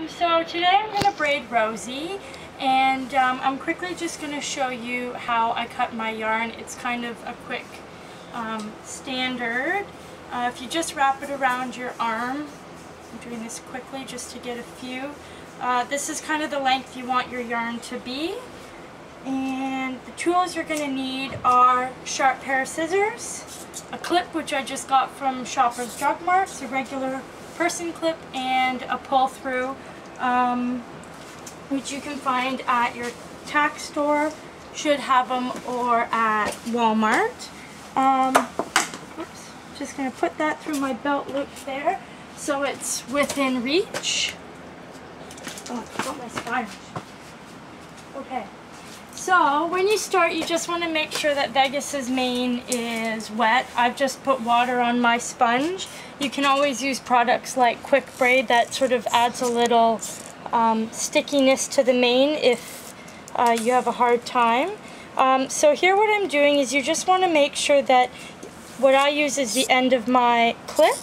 So today I'm going to braid Rosie, and I'm quickly just going to show you how I cut my yarn. It's kind of a quick standard. If you just wrap it around your arm, I'm doing this quickly just to get a few. This is kind of the length you want your yarn to be. And the tools you're going to need are a sharp pair of scissors, a clip which I just got from Shoppers Drug Marts, a regular person clip, and a pull through which you can find at your tack store, should have them, or at Walmart. Oops, just going to put that through my belt loop there so it's within reach. Oh, I got my sponge. Okay. So when you start, you just want to make sure that Vegas's mane is wet. I've just put water on my sponge. You can always use products like Quick Braid that sort of adds a little stickiness to the mane if you have a hard time. So here what I'm doing is you just want to make sure that what I use is the end of my clip,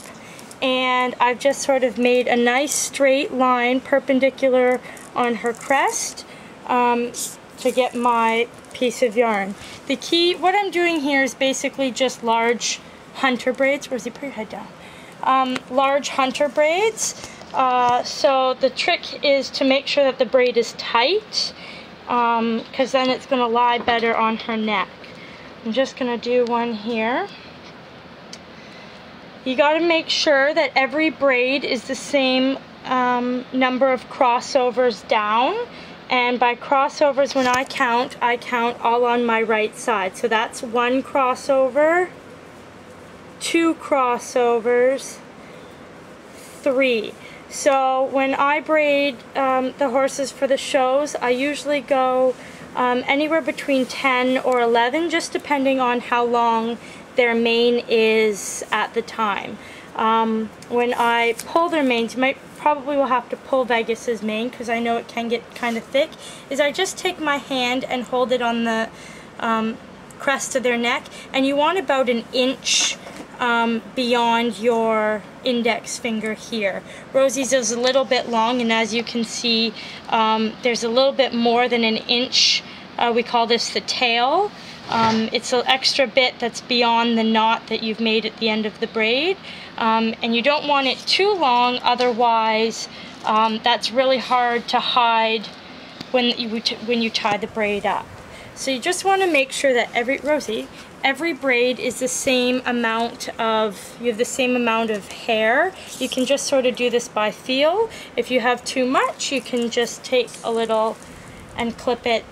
and I've just sort of made a nice straight line perpendicular on her crest to get my piece of yarn. The key, what I'm doing here is basically just large hunter braids. Rosie, put your head down. Large hunter braids. So the trick is to make sure that the braid is tight, because then it's going to lie better on her neck. I'm just going to do one here. You got to make sure that every braid is the same number of crossovers down. And by crossovers, when I count all on my right side. So that's one crossover, two crossovers, three. So when I braid the horses for the shows, I usually go anywhere between 10 or 11, just depending on how long their mane is at the time. When I pull their manes, you probably will have to pull Vegas's mane because I know it can get kind of thick, is I just take my hand and hold it on the crest of their neck, and you want about an inch beyond your index finger here. Rosie's is a little bit long, and as you can see, there's a little bit more than an inch. We call this the tail. It's an extra bit that's beyond the knot that you've made at the end of the braid, and you don't want it too long, otherwise that's really hard to hide when you tie the braid up. So you just want to make sure that every braid is the same amount of, you have the same amount of hair. You can just sort of do this by feel. If you have too much, you can just take a little and clip it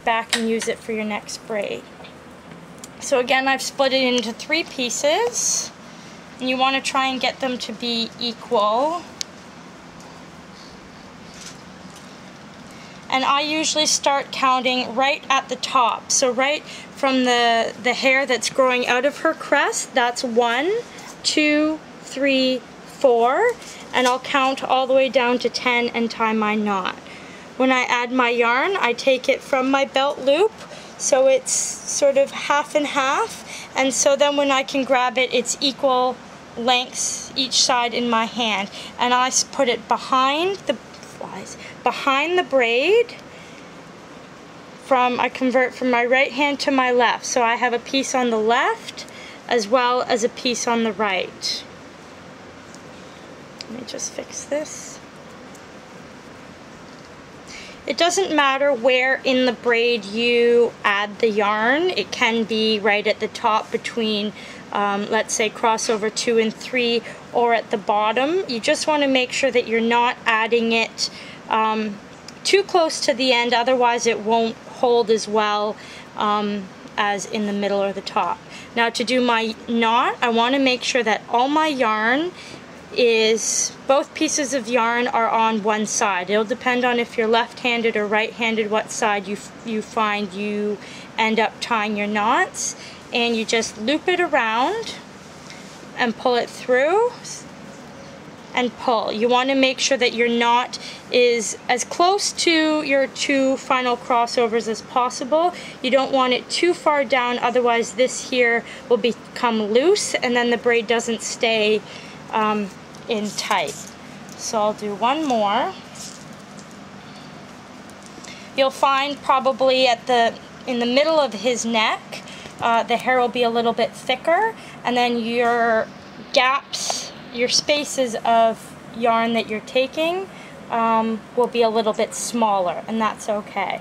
back and use it for your next braid. So again, I've split it into 3 pieces, and you want to try and get them to be equal. And I usually start counting right at the top. So right from the hair that's growing out of her crest, that's 1, 2, 3, 4, and I'll count all the way down to 10 and tie my knot. When I add my yarn, I take it from my belt loop, so it's sort of half and half, and so then when I can grab it, it's equal lengths each side in my hand, and I put it behind the braid. I convert from my right hand to my left, so I have a piece on the left as well as a piece on the right. Let me just fix this. It doesn't matter where in the braid you add the yarn. It can be right at the top between, let's say, crossover 2 and 3, or at the bottom. You just want to make sure that you're not adding it too close to the end, otherwise it won't hold as well as in the middle or the top. Now to do my knot, I want to make sure that all my yarn both pieces of yarn are on one side. It'll depend on if you're left-handed or right-handed, what side you find you end up tying your knots. And you just loop it around and pull it through and pull. You want to make sure that your knot is as close to your 2 final crossovers as possible. You don't want it too far down, otherwise this here will become loose and then the braid doesn't stay in tight. So I'll do one more. You'll find probably in the middle of his neck, the hair will be a little bit thicker, and then your gaps, your spaces of yarn that you're taking will be a little bit smaller, and that's okay.